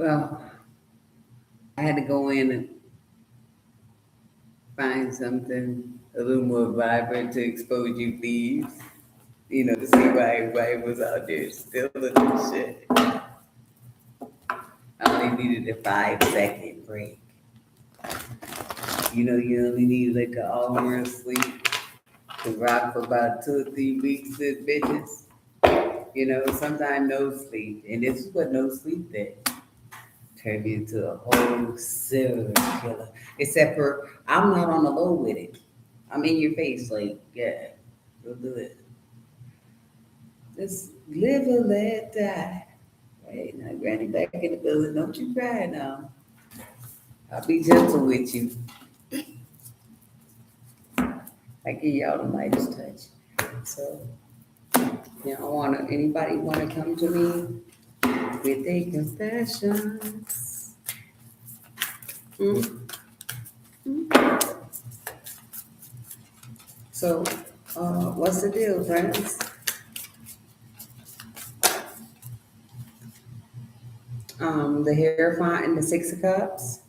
Well, I had to go in and find something a little more vibrant to expose you thieves. To see why everybody was out there stealing and shit. I only needed a 5 second break. You only need like an hour of sleep to rock for about 2 or 3 weeks with bitches. Sometimes no sleep. And this is what no sleep did. Turned me into a whole serial killer. Except for I'm not on the low with it. I'm in your face, like, yeah, go do it. Just live or let die. Right now, Granny back in the building. Don't you cry now. I'll be gentle with you. I give y'all the Midas touch. So, anybody wanna come to me with their confessions? Mm. So, what's the deal, friends? The Hierophant and the Six of Cups.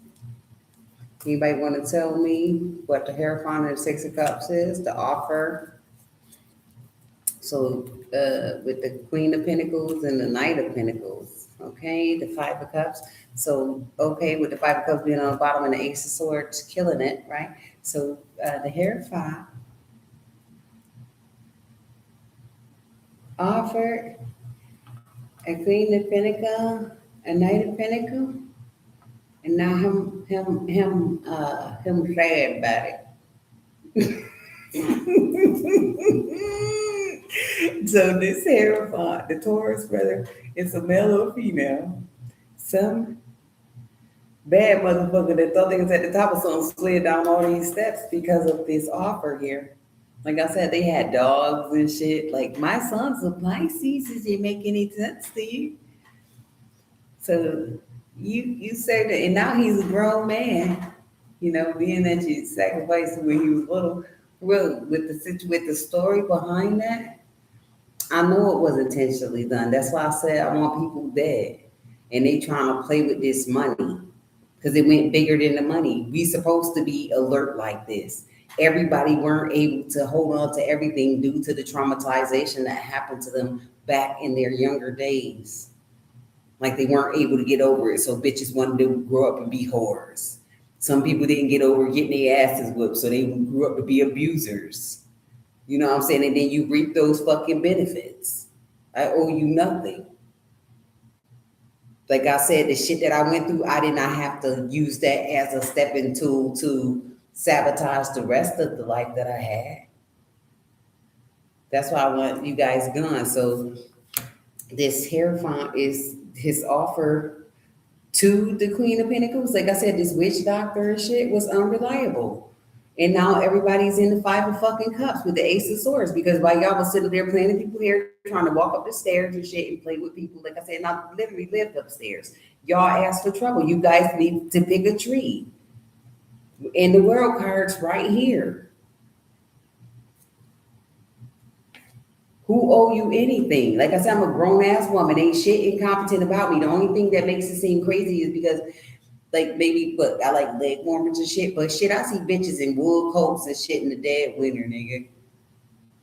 Anybody want to tell me what the Hierophant and the Six of Cups is? The offer. So, with the Queen of Pentacles and the Knight of Pentacles, okay, the Five of Cups. So, okay, with the Five of Cups being on the bottom and the Ace of Swords killing it, right? So, the Hierophant offered a Queen of Pentacles, a Knight of Pentacles, and now him sad about it. So this Hierophant, the Taurus brother, is a male or female. Some bad motherfucker that thought they was at the top of something slid down all these steps because of this offer here. Like I said, they had dogs and shit. Like my son's a Pisces. Does it make any sense to you? So you say that, and now he's a grown man. Being that you sacrificed when he was little. Well, with the story behind that, I know it was intentionally done. That's why I said I want people dead, and they trying to play with this money because it went bigger than the money. We supposed to be alert like this. Everybody weren't able to hold on to everything due to the traumatization that happened to them back in their younger days. Like they weren't able to get over it, so bitches wanted to grow up and be whores. Some people didn't get over getting their asses whipped, so they grew up to be abusers. You know what I'm saying? And then you reap those fucking benefits. I owe you nothing. Like I said, the shit that I went through, I did not have to use that as a stepping tool to sabotage the rest of the life that I had. That's why I want you guys gone. So this Hierophant is his offer to the Queen of Pentacles. Like I said, this witch doctor and shit was unreliable. And now everybody's in the Five of fucking Cups with the Ace of Swords because while y'all was sitting there playing with people here, trying to walk up the stairs and shit and play with people, like I said, not literally lived upstairs. Y'all asked for trouble. You guys need to pick a tree. And the world card's right here. Who owe you anything? Like I said, I'm a grown ass woman. Ain't shit incompetent about me. The only thing that makes it seem crazy is because, like, maybe, but I like leg warmers and shit. But shit, I see bitches in wool coats and shit in the dead winter, nigga.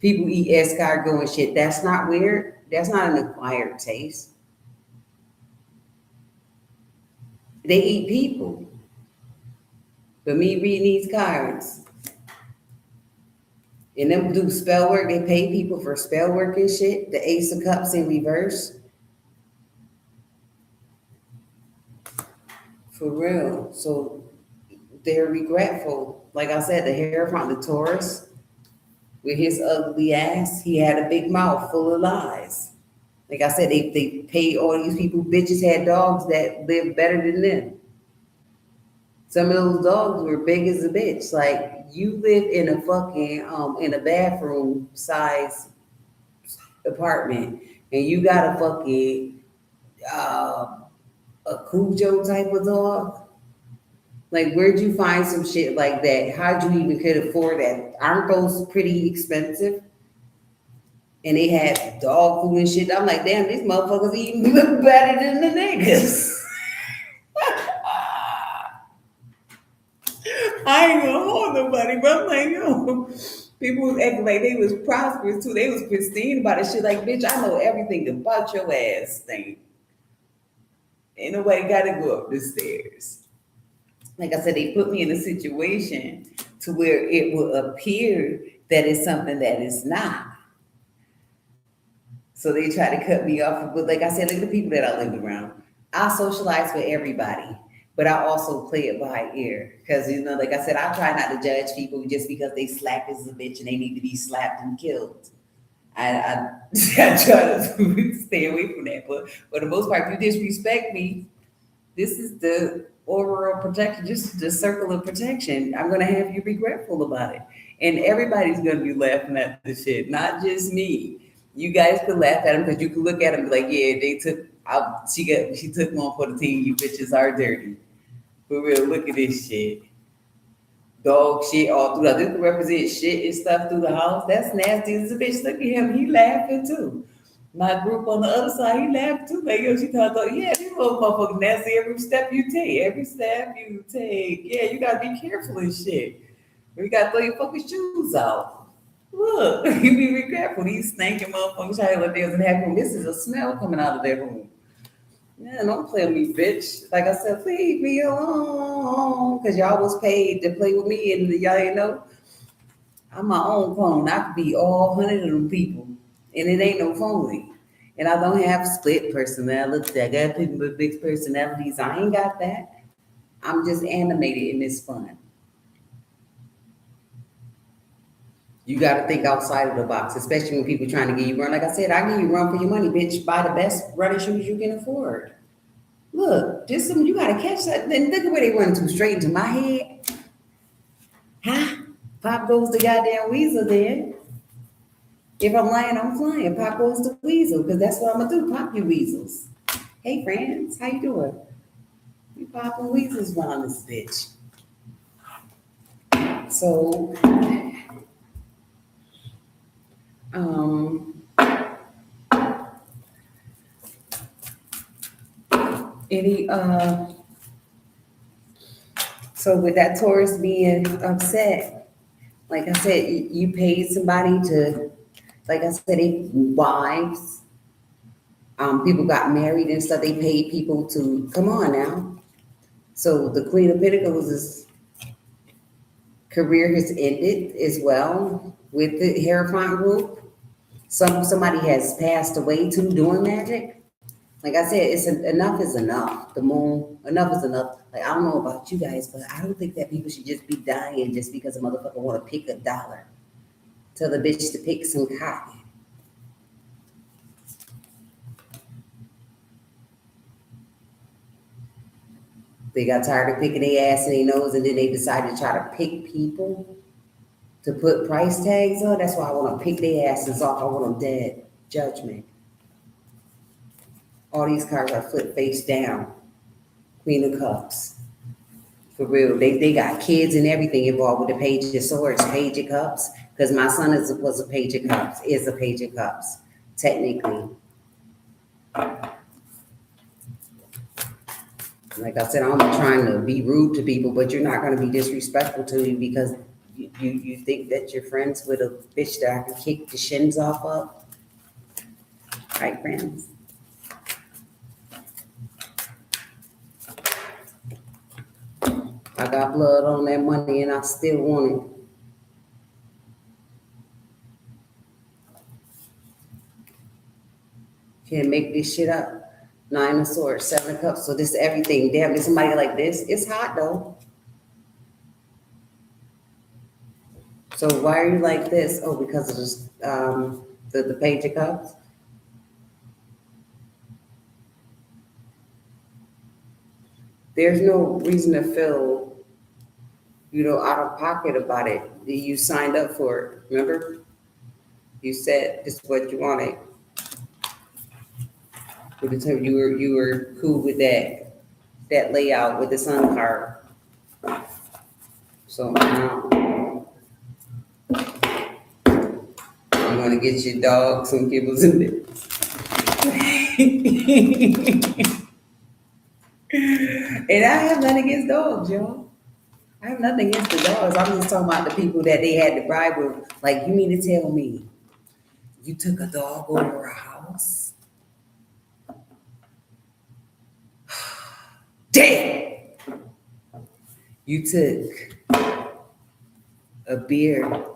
People eat escargot and shit. That's not weird. That's not an acquired taste. They eat people. But me reading these cards, and them do spell work. They pay people for spell work and shit. The Ace of Cups in reverse. For real. So they're regretful. Like I said, the Hierophant, the Taurus, with his ugly ass, he had a big mouth full of lies. Like I said, they paid all these people. Bitches had dogs that lived better than them. Some of those dogs were big as a bitch. Like you live in a fucking in a bathroom size apartment, and you got a fucking a Cujo type of dog. Like, where'd you find some shit like that? How'd you even could afford that? Aren't those pretty expensive? And they had dog food and shit. I'm like, damn, these motherfuckers eating better than the niggas. I ain't gonna hold nobody, but I'm like, yo, people was acting like they was prosperous too. They was pristine about it. Shit, like, bitch, I know everything about your ass thing. Ain't nobody gotta go up the stairs. Like I said, they put me in a situation to where it will appear that it's something that it's not. So they try to cut me off. But like I said, look at the people that I live around. I socialize with everybody, but I also play it by ear. Because, like I said, I try not to judge people just because they slack as a bitch and they need to be slapped and killed. I try to stay away from that. But for the most part, if you disrespect me, this is the overall protection, just the circle of protection. I'm gonna have you regretful about it. And everybody's gonna be laughing at the shit, not just me. You guys could laugh at them because you can look at them and be like, yeah, they took out she took one for the team, you bitches are dirty. For real, look at this shit. Dog shit all throughout. This can represent shit and stuff through the house. That's nasty as a bitch. Look at him, he laughing too. My group on the other side, he laughed too. Like, yo, she thought, yeah, these little motherfuckers nasty every step you take. Every step you take. Yeah, you gotta be careful and shit. You gotta throw your fucking shoes out. Look, you be careful. These stinking motherfuckers trying to let theirs in the room. This is a smell coming out of their room. Yeah, don't play with me, bitch. Like I said, leave me alone. Cause y'all was paid to play with me and y'all ain't know. I'm my own phone. I could be all 100 of them people. And it ain't no phony. And I don't have split personalities. I got people with big personalities. I ain't got that. I'm just animated and it's fun. You got to think outside of the box, especially when people trying to give you run. Like I said, I give you run for your money, bitch. Buy the best running shoes you can afford. Look, just some, you got to catch that. Then look at where they run to, straight into my head. Huh? Pop goes the goddamn weasel then. If I'm lying, I'm flying. Pop goes the weasel, because that's what I'm gonna do. Pop you weasels. Hey friends, how you doing? We popping weasels around this bitch. So, um, any so with that Taurus being upset, like I said, you paid somebody to, like I said, they wives. People got married and stuff. They paid people to come on now. So the Queen of Pentacles' career has ended as well with the Hierophant group. Somebody has passed away too doing magic. Like I said, enough is enough. The moon, enough is enough. Like, I don't know about you guys, but I don't think that people should just be dying just because a motherfucker want to pick a dollar. Tell the bitch to pick some cotton. They got tired of picking their ass and their nose, and then they decided to try to pick people to put price tags on. That's why I want to pick their asses off. I want them dead. Judgment. All these cards are flipped face down. Queen of Cups. For real. They got kids and everything involved with the Page of Swords, Page of Cups. Because my son was a Page of Cups, is a Page of Cups, technically. Like I said, I'm not trying to be rude to people, but you're not going to be disrespectful to me because you think that you're friends with a bitch that I can kick the shins off of. Right, friends? I got blood on that money and I still want it. Can't make this shit up. 9 of Swords, 7 of Cups. So this is everything. Damn, is somebody like this? It's hot though. So why are you like this? Oh, because of this, the Page of Cups. There's no reason to feel, out of pocket about it. You signed up for it. Remember? You said this is what you wanted. You were cool with that layout with the sun card. So now I'm gonna get your dog some kibbles in there. And I have nothing against dogs, y'all. I have nothing against the dogs. I'm just talking about the people that they had to bribe with. Like, you mean to tell me you took a dog over a house? Damn! You took a beer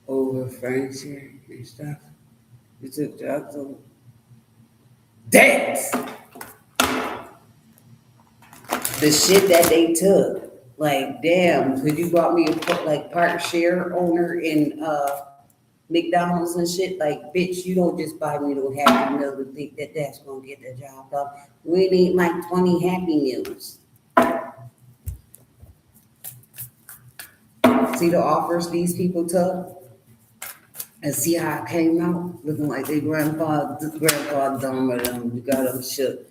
over furniture and stuff. You took drugs over. Damn! The shit that they took. Like, damn, because you brought me a like part share owner in McDonald's and shit. Like, bitch, you don't just buy me no Happy Meal and think that that's gonna get the job done. We need like 20 Happy Meals. See the offers these people took, and see how it came out, looking like their grandfather done with them. You got them shook.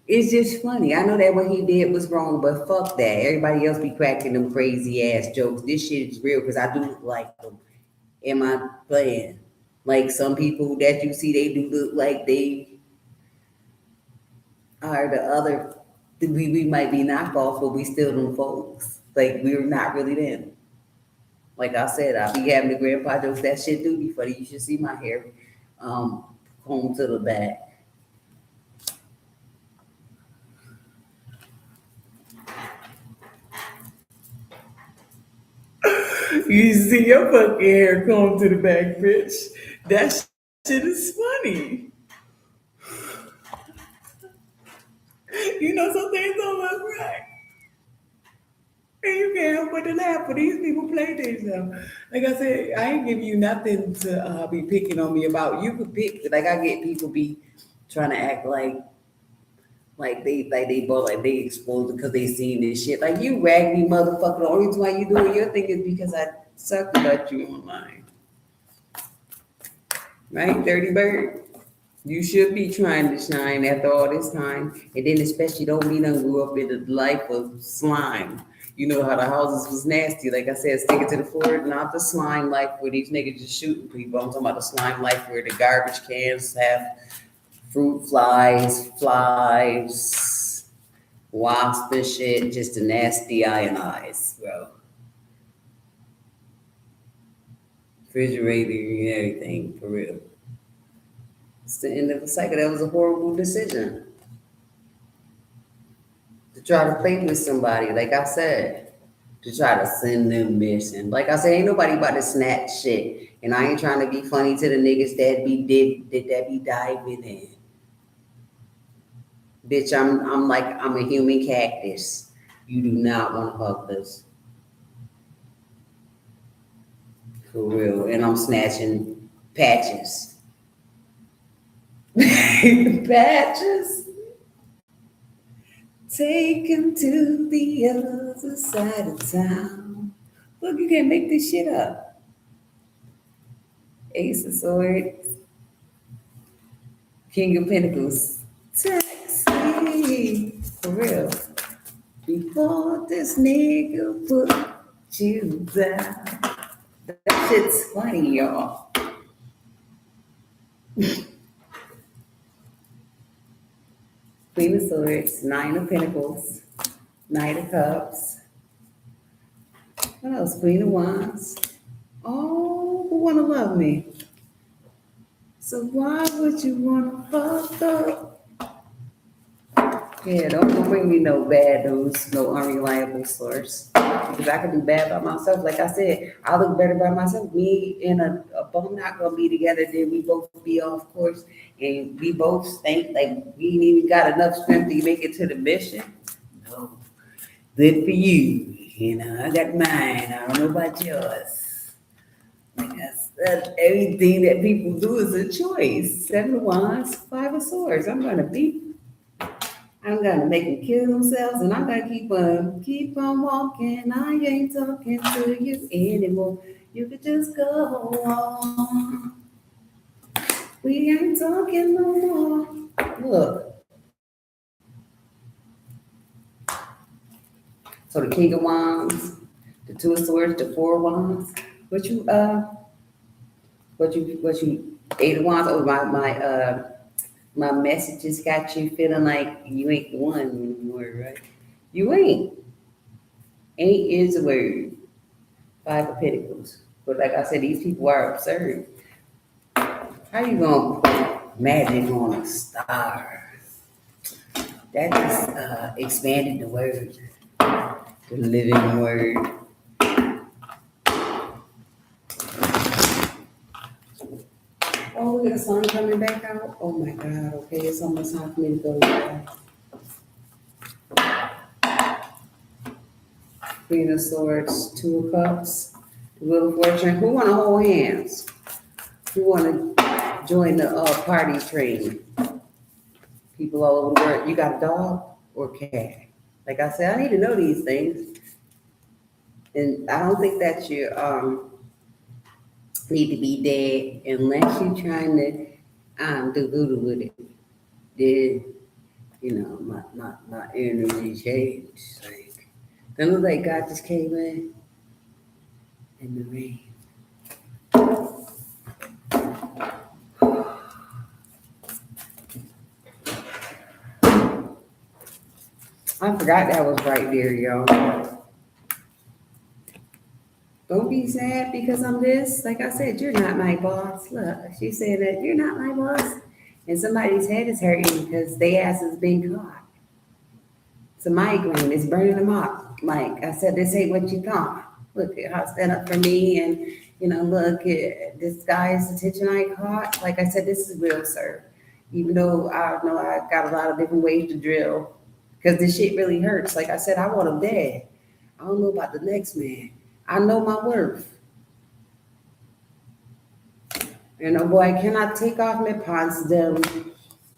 It's just funny. I know that what he did was wrong, but fuck that. Everybody else be cracking them crazy ass jokes. This shit is real because I do like them. Am I playing? Like some people that you see, they do look like they are the other. We might be knockoffs, but we still them folks. Like we're not really them. Like I said, I be having the grandpa jokes. That shit do be funny. You should see my hair combed to the back. You see your fucking hair comb to the back, bitch. That shit is funny. You know, some things don't look right. And you can't help but to laugh, but these people play themselves. Like I said, I ain't giving you nothing to be picking on me about. You could pick, like I get people be trying to act like they both like they exposed because they seen this shit. Like you rag me, motherfucker. The only reason why you doing your thing is because I sucked about you online, right? Dirty bird. You should be trying to shine after all this time, and then especially don't be done grew up in the life of slime. You know how the houses was nasty. Like I said, stick it to the floor, not the slime life where these niggas just shooting people. I'm talking about the slime life where the garbage cans have fruit flies, wasp and shit, just a nasty eye and eyes, bro. Refrigerator and everything, for real. It's the end of the cycle. That was a horrible decision to try to play with somebody, like I said, to try to send them missing. Like I said, ain't nobody about to snatch shit. And I ain't trying to be funny to the niggas that be diving in. Bitch, I'm like I'm a human cactus. You do not want to hug this. For real. And I'm snatching patches. Patches. Take him to the other side of town. Look, you can't make this shit up. Ace of Swords, King of Pentacles. Taxi. For real. Before this nigga put you down. That shit's funny, y'all. Queen of Swords, Nine of Pentacles, Knight of Cups. What else? Queen of Wands. Oh, who wanna love me? So why would you wanna fuck up? Yeah, don't bring me no bad news, no unreliable source. Because I can do bad by myself. Like I said, I look better by myself. Me and a bum not gonna be together, then we both be off course. And we both think like we ain't even got enough strength to make it to the mission. No. Good for you. You know, I got mine. I don't know about yours. Like I said, everything that people do is a choice. Seven of Wands, Five of Swords. I'm gonna make them kill themselves, and I'm gonna keep on walking. I ain't talking to you anymore. You could just go on. We ain't talking no more. Look, so the King of Wands, the Two of Swords, the Four of Wands. What you Eight of Wands? Oh, my My messages got you feeling like you ain't the one anymore, right? You ain't. Ain't is a word. Five of Pentacles. But like I said, these people are absurd. How you gonna put magic on a star? That just expanded the word, the living word. Oh, look at the sun coming back out. Oh my God. Okay, it's almost time for me to go. Queen of Swords, Two of Cups, the Wheel of Fortune. Who want to hold hands? Who want to join the party train? People all over the world. You got a dog or cat? Like I said, I need to know these things. And I don't think that you need to be dead unless you're trying to do voodoo with it. Then, my energy changed. Like, then look like God just came in the rain. I forgot that was right there, y'all. Don't be sad because I'm this. Like I said, you're not my boss. Look, she said that you're not my boss. And somebody's head is hurting because their ass is being caught. It's a migraine. It's burning them up. Like I said, this ain't what you thought. Look at how stand up for me and, look at this guy's attention I caught. Like I said, this is real, sir. Even though I know I got a lot of different ways to drill because this shit really hurts. Like I said, I want him dead. I don't know about the next man. I know my worth. Boy, I cannot take off my pants them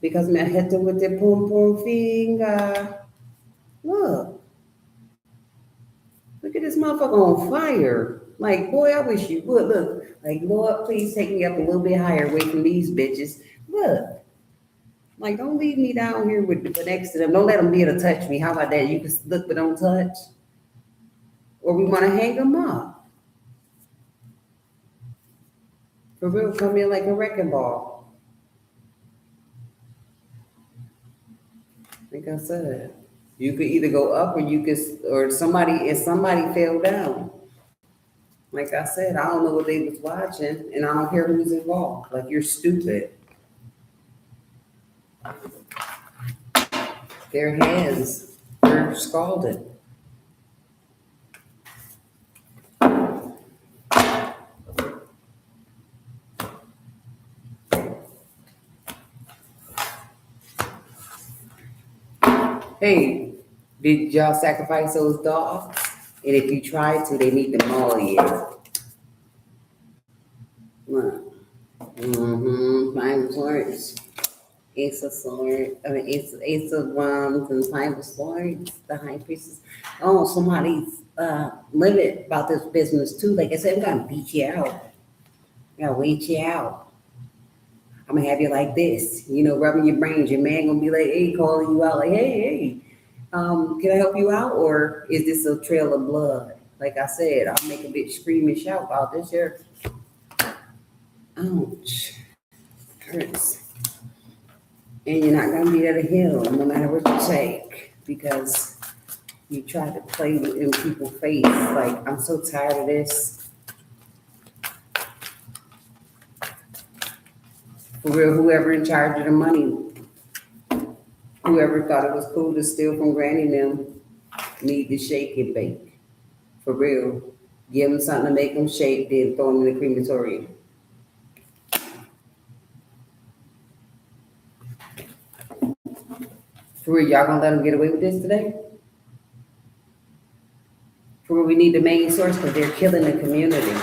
because my head with the pom pom finger. Look at this motherfucker on fire. Like, boy, I wish you would. Look, like, Lord, please take me up a little bit higher away from these bitches. Look. Like, don't leave me down here with next to them. Don't let them be able to touch me. How about that? You can look but don't touch. Or we want to hang them up. For real, come in like a wrecking ball. Like I said, you could either go up or if somebody fell down. Like I said, I don't know what they was watching and I don't care who's involved. Like, you're stupid. Their hands are scalded. Hey, did y'all sacrifice those dogs? And if you tried to, they need to maul you. Five of Swords. Ace of Swords. Ace of Wands and Five of Swords. The High Priestess. Oh, somebody's limit about this business too. Like I said, I'm gonna beat you out. I'm gonna wait you out. I'm gonna have you like this, rubbing your brains. Your man gonna be like, hey, calling you out, like, hey, can I help you out, or is this a trail of blood? Like I said, I'll make a bitch scream and shout about this here. Ouch, hurts. And you're not gonna be able to heal no matter what you take because you try to play in people's face. Like, I'm so tired of this. For real, whoever in charge of the money, whoever thought it was cool to steal from Granny and them, need to shake and bake. For real. Give them something to make them shake, then throw them in the crematorium. For real, y'all gonna let them get away with this today? For real, we need the main source because they're killing the community.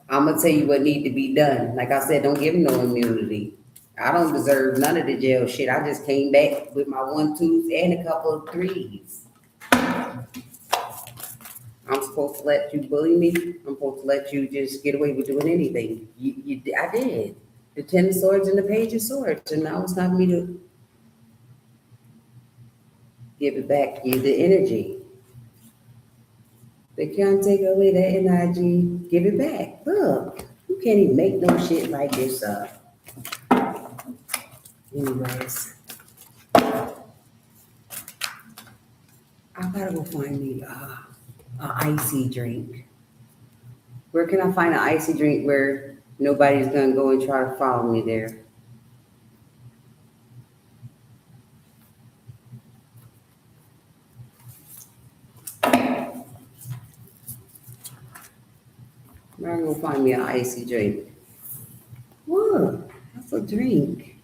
I'm gonna tell you what need to be done. Like I said, don't give them no immunity. I don't deserve none of the jail shit. I just came back with my 1, 2s and a couple of 3s. I'm supposed to let you bully me. I'm supposed to let you just get away with doing anything. I did. The 10 of Swords and the Page of Swords, and now it's time for me to give it back to you, the energy. They can't take away that NIG. Give it back. Look, you can't even make no shit like this up. Anyways, I gotta go find me a icy drink. Where can I find an icy drink where nobody's gonna go and try to follow me there? Where am I gonna find me an icy drink? What? That's a drink.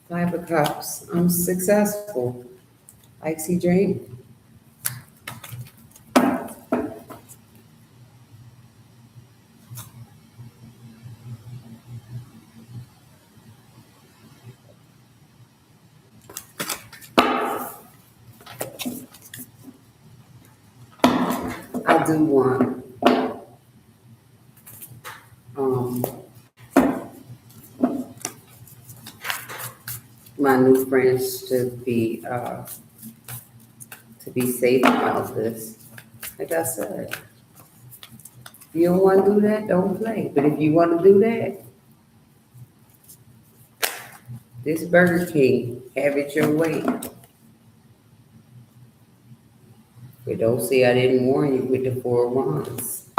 5 cups. I'm successful. Icy drink. I do want my new friends to be safe about this. Like I said, if you don't want to do that, don't play. But if you want to do that, this Burger King, have it your way. But don't say I didn't warn you with the 4 wands.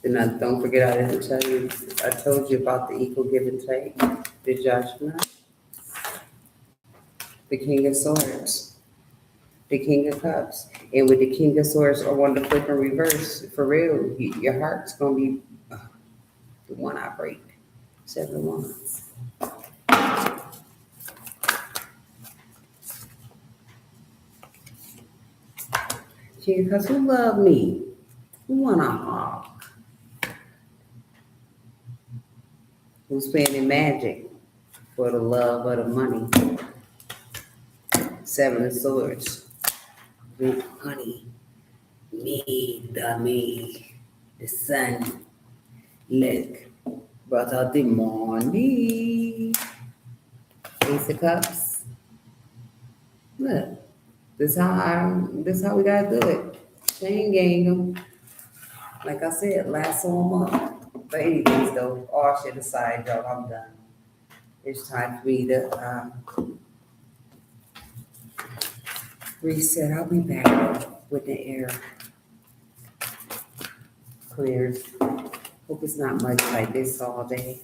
Then don't forget I didn't tell you. I told you about the equal give and take, the judgment, the King of Swords, the King of Cups. And with the King of Swords or one to flip in reverse, for real, your heart's going to be the one I break. 7 of Wands. King of Cups, who love me? Who want a hug? Who's spending magic for the love of the money? 7 of Swords. With honey. Me, the sun. Look, brought out the money. Ace of Cups. Look, this how we gotta do it. Chain gang them. Like I said, last so month. But anyways, though, all shit aside, y'all, I'm done. It's time for me to reset. I'll be back with the air clears. Hope it's not much like this all day.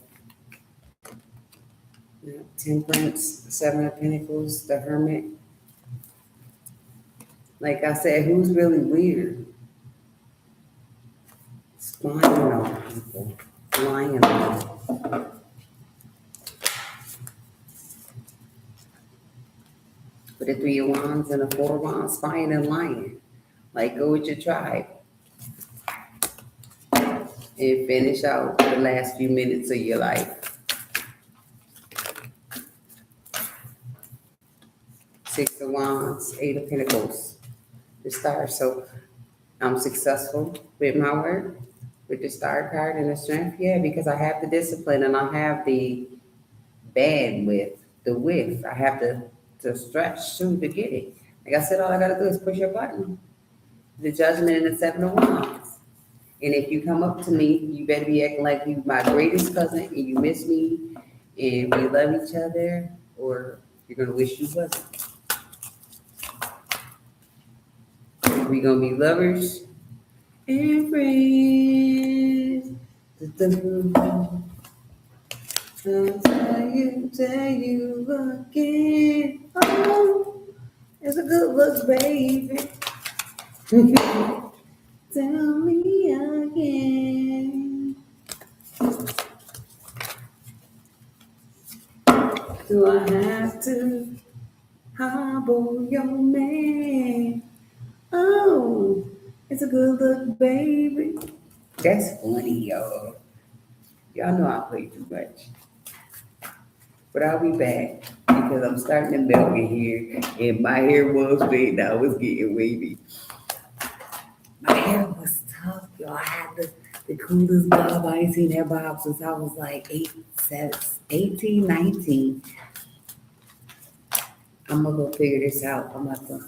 Yeah, Temperance, 7 of Pentacles, the Hermit. Like I said, who's really weird? Spying on people, lying on them. With the 3 of Wands and the 4 of Wands, spying and lying. Like, go with your tribe. And finish out the last few minutes of your life. 6 of Wands, 8 of Pentacles, the Star. So I'm successful with my work, with the Star card and the Strength. Yeah, because I have the discipline and I have the bandwidth, the width. I have to stretch to get it. Like I said, all I got to do is push your button. The Judgment and the 7 of Wands. And if you come up to me, you better be acting like you my greatest cousin and you miss me and we love each other, or you're going to wish you wasn't. We're going to be lovers and friends. I'll tell you again. Oh, it's a good look, baby. Tell me again. Do I have to hobble your man? Oh, it's a good look, baby. That's funny, y'all. Y'all know I play too much. But I'll be back because I'm starting to melt in here. And my hair was straight, now it's getting wavy. My hair was tough, y'all. I had the coolest bob. I ain't seen that bob since I was like 18, 19. I'm gonna go figure this out. I'm about to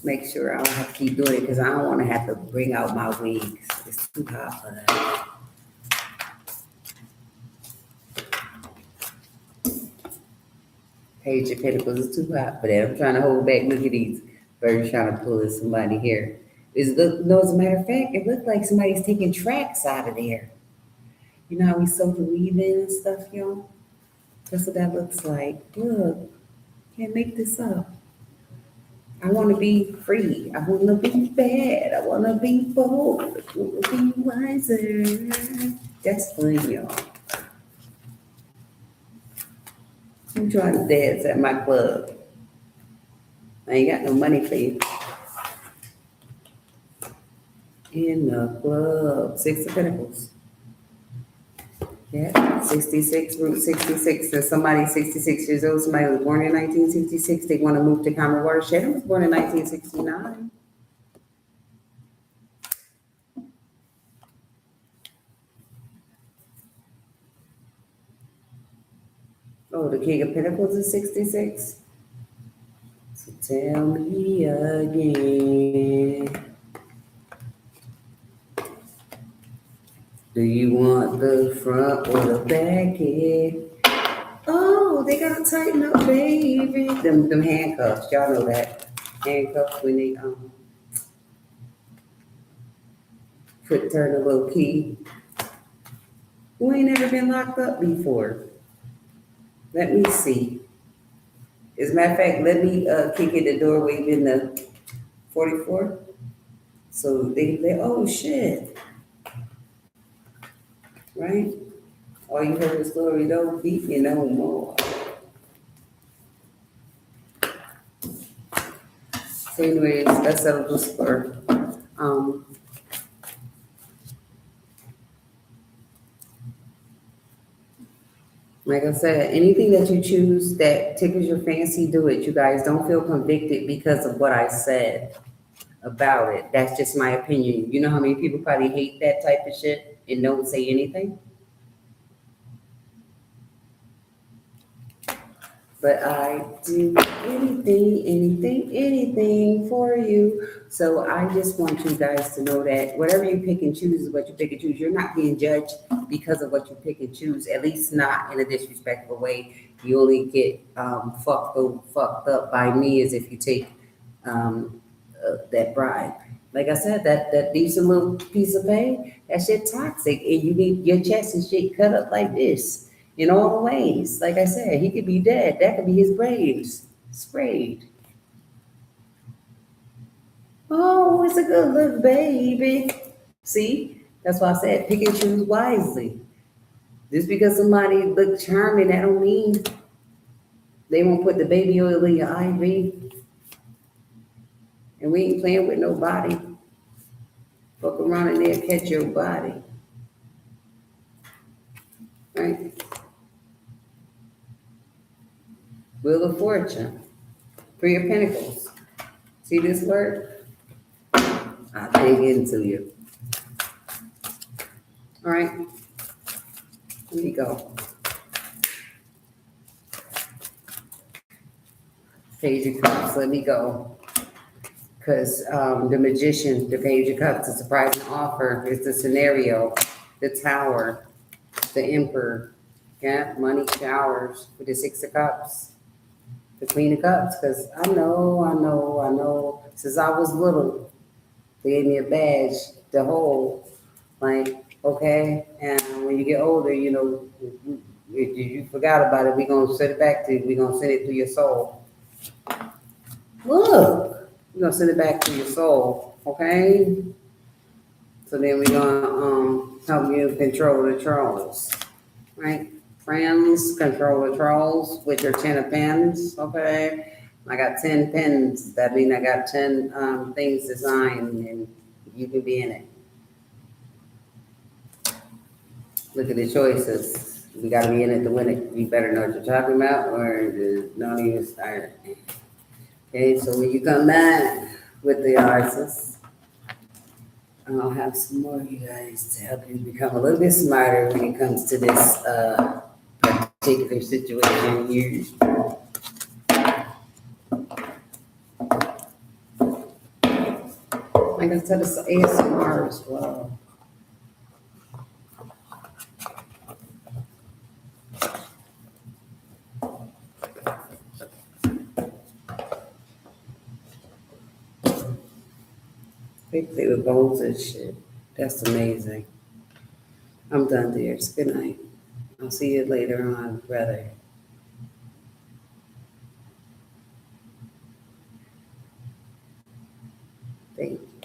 make sure I don't have to keep doing it because I don't want to have to bring out my wigs. It's too hot for that. Page of Pentacles is too hot for that. I'm trying to hold back. Look at these birds trying to pull in somebody here. No, as a matter of fact, it looked like somebody's taking tracks out of there. You know how we soak the weave in and stuff, y'all? That's what that looks like. Look, can't make this up. I want to be free. I want to be bad. I want to be bold. I want to be wiser. That's fun, y'all. I'm trying to dance at my club. I ain't got no money for you. In the club. 6 of Pentacles. Yeah, 66, Route 66. So somebody 66 years old, somebody was born in 1966. They want to move to Common Watershed. I was born in 1969. Oh, the King of Pentacles is 66. So tell me again. Do you want the front or the back end? Oh, they gotta tighten up, baby. Them handcuffs, y'all know that. Handcuffs when they foot turn a little key. Who ain't never been locked up before? Let me see. As a matter of fact, let me kick in the doorway in the 44. So they oh shit. Right? All you heard is glory, don't beat me no more. So anyways, that's a spur. Like I said, anything that you choose that tickles your fancy, do it. You guys don't feel convicted because of what I said about it. That's just my opinion. You know how many people probably hate that type of shit and don't say anything? But I do anything for you. So I just want you guys to know that whatever you pick and choose is what you pick and choose. You're not being judged because of what you pick and choose, at least not in a disrespectful way. You only get fucked up by me as if you take that bribe. Like I said, that decent little piece of pay, that shit toxic, and you need your chest and shit cut up like this. In all the ways, like I said, he could be dead. That could be his brains sprayed. Oh, it's a good look, baby. See, that's why I said pick and choose wisely. Just because somebody look charming, that don't mean they won't put the baby oil in your IV. And we ain't playing with nobody. Fuck around in there and catch your body. Right? Wheel of Fortune, 3 of Pentacles. See this word? I'll dig into you. All right, let me go. Page of Cups, let me go. Because the Magician, the Page of Cups, the surprising offer is the scenario, the Tower, the Emperor, yeah, money showers with the 6 of Cups. The Queen of Cups, because I know, since I was little, they gave me a badge to hold, like, okay, and when you get older, you know, if you forgot about it, we're going to send it back to you, we're going to send it to your soul. Look, we're going to send it back to your soul, okay? So then we're going to help you control the trolls, right? Friends, control the trolls with your 10 of pens, okay? I got 10 pens. That means I got 10 things designed and you can be in it. Look at the choices. We got to be in it to win it. You better know what you're talking about or don't even start. Okay, so when you come back with the artists, I'll have some more of you guys to help you become a little bit smarter when it comes to this particular situation here. I can tell this ASMR as well. They play with bones and shit. That's amazing. I'm done, dears. Good night. I'll see you later on, brother. Thank you.